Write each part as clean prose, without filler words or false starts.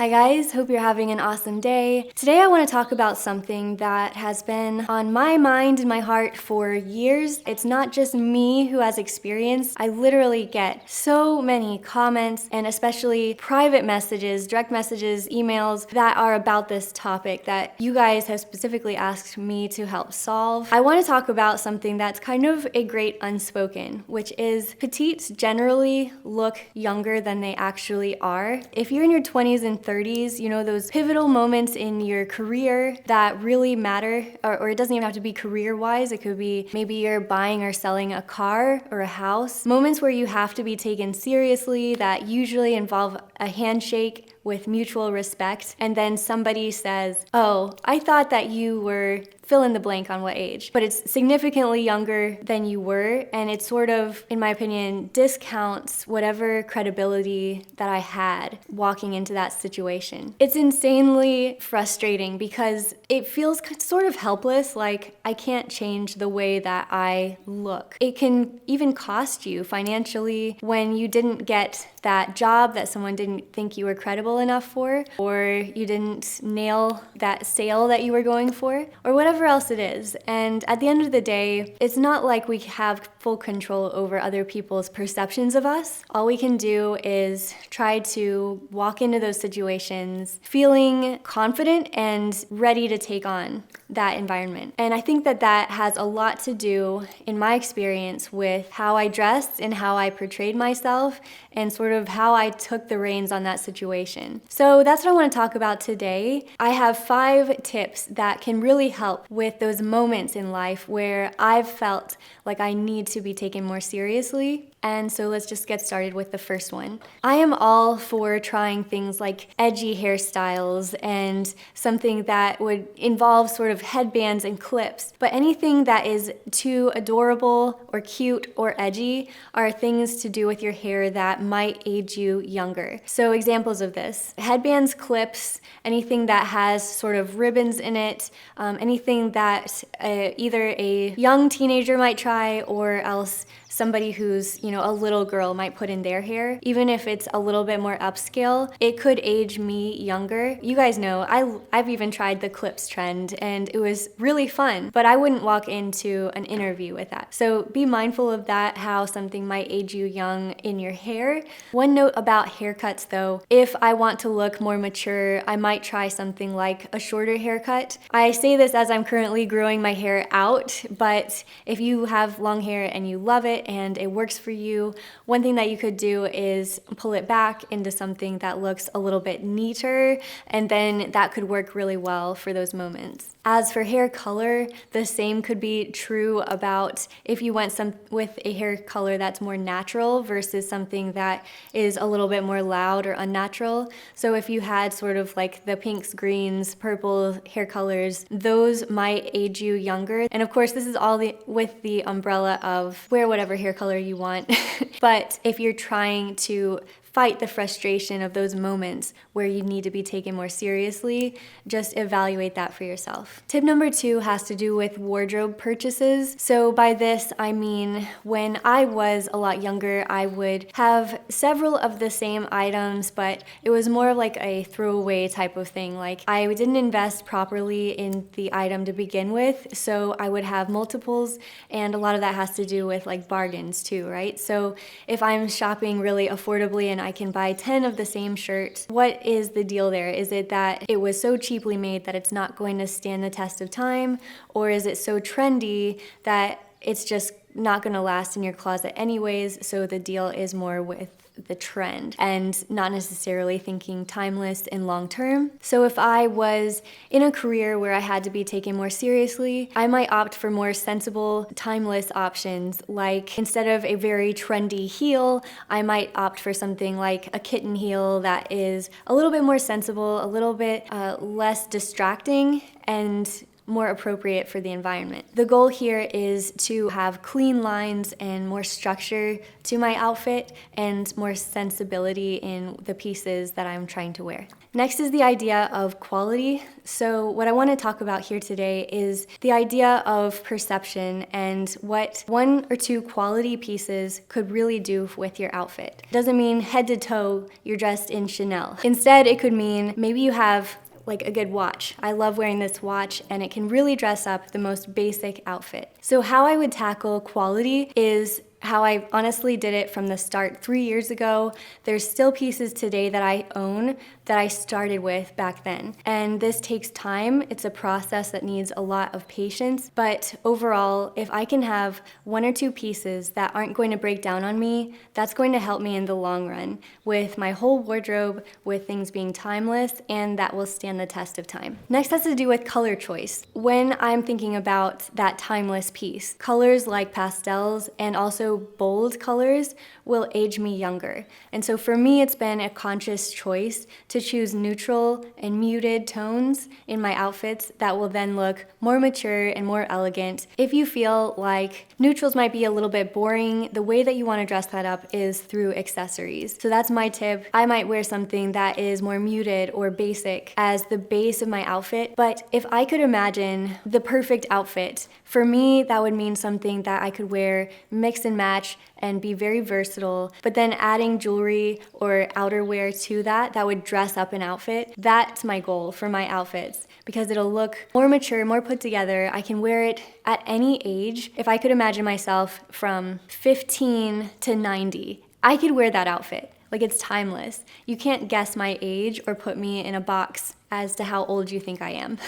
Hi guys, hope you're having an awesome day. Today I want to talk about something that has been on my mind and my heart for years. It's not just me who has experience. I literally get so many comments and especially private messages, direct messages, emails that are about this topic that you guys have specifically asked me to help solve. I want to talk about something that's kind of a great unspoken, which is petites generally look younger than they actually are. If you're in your 20s and 30s, you know, those pivotal moments in your career that really matter, or it doesn't even have to be career-wise, it could be maybe you're buying or selling a car or a house. Moments where you have to be taken seriously that usually involve a handshake with mutual respect, and then somebody says, "Oh, I thought that you were fill in the blank on what age," but it's significantly younger than you were, and it sort of, in my opinion, discounts whatever credibility that I had walking into that situation. It's insanely frustrating because it feels sort of helpless, like I can't change the way that I look. It can even cost you financially when you didn't get that job that someone didn't think you were credible enough for, or you didn't nail that sale that you were going for, or whatever else it is. And at the end of the day, it's not like we have full control over other people's perceptions of us. All we can do is try to walk into those situations feeling confident and ready to take on that environment. And I think that that has a lot to do, in my experience, with how I dressed and how I portrayed myself and sort of how I took the reins on that situation. So that's what I want to talk about today. I have 5 tips that can really help with those moments in life where I've felt like I need to be taken more seriously. And so let's just get started with the first one. I am all for trying things like edgy hairstyles and something that would involve sort of headbands and clips. But anything that is too adorable or cute or edgy are things to do with your hair that might age you younger. So examples of this: headbands, clips, anything that has sort of ribbons in it, anything that either a young teenager might try or else somebody who's, a little girl might put in their hair. Even if it's a little bit more upscale, it could age me younger. You guys know, I've even tried the clips trend and it was really fun, but I wouldn't walk into an interview with that. So be mindful of that, how something might age you young in your hair. One note about haircuts though, if I want to look more mature, I might try something like a shorter haircut. I say this as I'm currently growing my hair out, but if you have long hair and you love it and it works for you, one thing that you could do is pull it back into something that looks a little bit neater, and then that could work really well for those moments. As for hair color, the same could be true about if you went with a hair color that's more natural versus something that is a little bit more loud or unnatural. So if you had sort of like the pinks, greens, purple hair colors, those might age you younger. And of course, this is all with the umbrella of wear whatever hair color you want. But if you're trying to fight the frustration of those moments where you need to be taken more seriously, just evaluate that for yourself. Tip number 2 has to do with wardrobe purchases. So by this, I mean, when I was a lot younger, I would have several of the same items, but it was more like a throwaway type of thing. Like I didn't invest properly in the item to begin with, so I would have multiples, and a lot of that has to do with like bargains too, right? So if I'm shopping really affordably and I can buy 10 of the same shirt, what is the deal there? Is it that it was so cheaply made that it's not going to stand the test of time? Or is it so trendy that it's just not going to last in your closet anyways, so the deal is more with the trend and not necessarily thinking timeless and long term? So if I was in a career where I had to be taken more seriously, I might opt for more sensible, timeless options. Like instead of a very trendy heel, I might opt for something like a kitten heel that is a little bit more sensible, a little bit less distracting, and more appropriate for the environment. The goal here is to have clean lines and more structure to my outfit and more sensibility in the pieces that I'm trying to wear. Next is the idea of quality. So what I want to talk about here today is the idea of perception and what one or two quality pieces could really do with your outfit. It doesn't mean head to toe you're dressed in Chanel. Instead, it could mean maybe you have like a good watch. I love wearing this watch and it can really dress up the most basic outfit. So how I would tackle quality is how I honestly did it from the start 3 years ago. There's still pieces today that I own that I started with back then. And this takes time. It's a process that needs a lot of patience. But overall, if I can have one or two pieces that aren't going to break down on me, that's going to help me in the long run with my whole wardrobe, with things being timeless, and that will stand the test of time. Next has to do with color choice. When I'm thinking about that timeless piece, colors like pastels and also bold colors will age me younger. And so for me, it's been a conscious choice to choose neutral and muted tones in my outfits that will then look more mature and more elegant. If you feel like neutrals might be a little bit boring, the way that you want to dress that up is through accessories. So that's my tip. I might wear something that is more muted or basic as the base of my outfit, but if I could imagine the perfect outfit, for me, that would mean something that I could wear, mix and match, and be very versatile, but then adding jewelry or outerwear to that would dress up an outfit. That's my goal for my outfits because it'll look more mature, more put together. I can wear it at any age. If I could imagine myself from 15 to 90, I could wear that outfit. Like, it's timeless. You can't guess my age or put me in a box as to how old you think I am.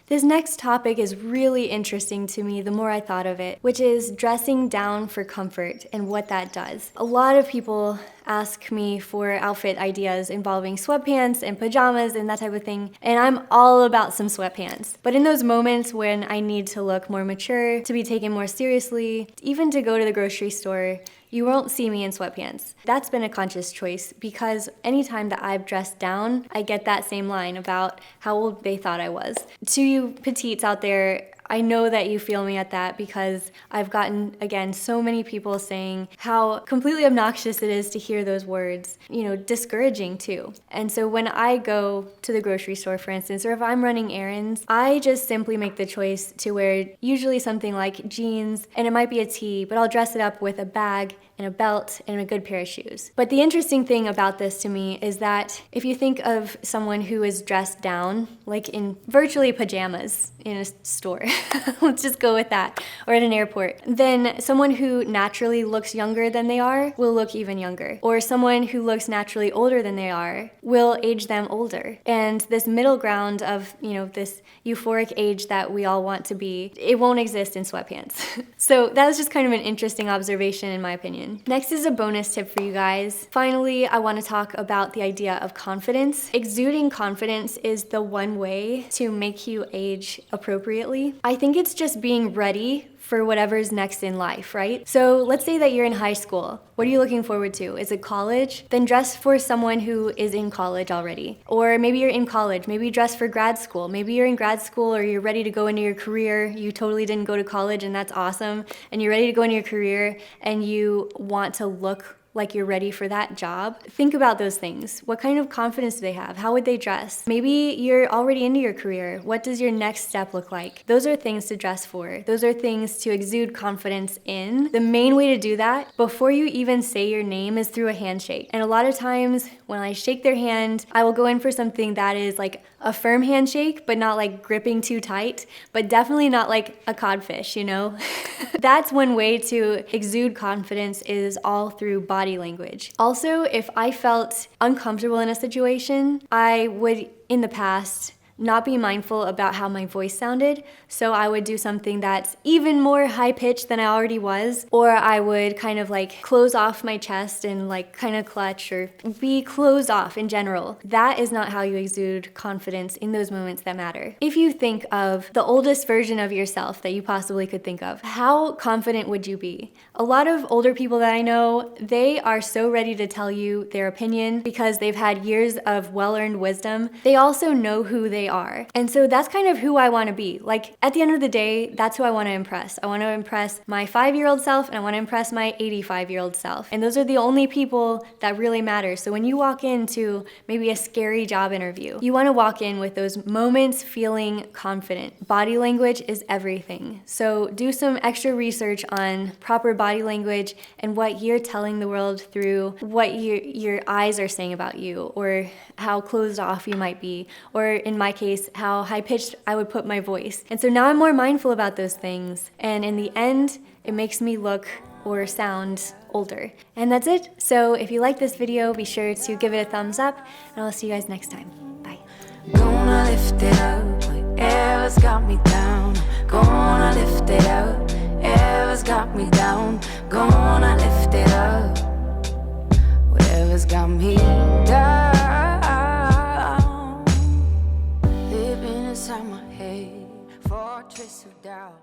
This next topic is really interesting to me the more I thought of it, which is dressing down for comfort and what that does. A lot of people ask me for outfit ideas involving sweatpants and pajamas and that type of thing, and I'm all about some sweatpants. But in those moments when I need to look more mature, to be taken more seriously, even to go to the grocery store, you won't see me in sweatpants. That's been a conscious choice because anytime that I've dressed down, I get that same line about how old they thought I was. To you petites out there, I know that you feel me at that because I've gotten, again, so many people saying how completely obnoxious it is to hear those words, discouraging too. And so when I go to the grocery store, for instance, or if I'm running errands, I just simply make the choice to wear usually something like jeans, and it might be a tee, but I'll dress it up with a bag and a belt and a good pair of shoes. But the interesting thing about this to me is that if you think of someone who is dressed down, like in virtually pajamas in a store, let's just go with that, or at an airport, then someone who naturally looks younger than they are will look even younger. Or someone who looks naturally older than they are will age them older. And this middle ground of, this euphoric age that we all want to be, it won't exist in sweatpants. So that was just kind of an interesting observation in my opinion. Next is a bonus tip for you guys. Finally, I want to talk about the idea of confidence. Exuding confidence is the one way to make you age appropriately. I think it's just being ready for whatever's next in life, right? So let's say that you're in high school. What are you looking forward to? Is it college? Then dress for someone who is in college already. Or maybe you're in college, maybe dress for grad school. Maybe you're in grad school or you're ready to go into your career. You totally didn't go to college and that's awesome. And you're ready to go into your career and you want to look like you're ready for that job. Think about those things. What kind of confidence do they have? How would they dress? Maybe you're already into your career. What does your next step look like? Those are things to dress for. Those are things to exude confidence in. The main way to do that, before you even say your name, is through a handshake. And a lot of times when I shake their hand, I will go in for something that is like a firm handshake, but not like gripping too tight, but definitely not like a codfish, That's one way to exude confidence, is all through body language. Also, if I felt uncomfortable in a situation, I would, in the past, not be mindful about how my voice sounded, so I would do something that's even more high-pitched than I already was, or I would kind of like close off my chest and like kind of clutch or be closed off in general. That is not how you exude confidence in those moments that matter. If you think of the oldest version of yourself that you possibly could think of, how confident would you be? A lot of older people that I know, they are so ready to tell you their opinion because they've had years of well-earned wisdom. They also know who they they are. And so that's kind of who I want to be. Like, at the end of the day, that's who I want to impress. I want to impress my 5-year-old self, and I want to impress my 85-year-old self. And those are the only people that really matter. So when you walk into maybe a scary job interview, you want to walk in with those moments feeling confident. Body language is everything. So do some extra research on proper body language and what you're telling the world through what your eyes are saying about you, or how closed off you might be, or in my case, how high-pitched I would put my voice. And so now I'm more mindful about those things. And in the end, it makes me look or sound older. And that's it. So if you like this video, be sure to give it a thumbs up, and I'll see you guys next time. Bye. Gonna lift it up, whatever's got me down. Gonna lift it up, whatever's got me down. Gonna lift it up, whatever's got me down. Living inside my head, fortress of doubt.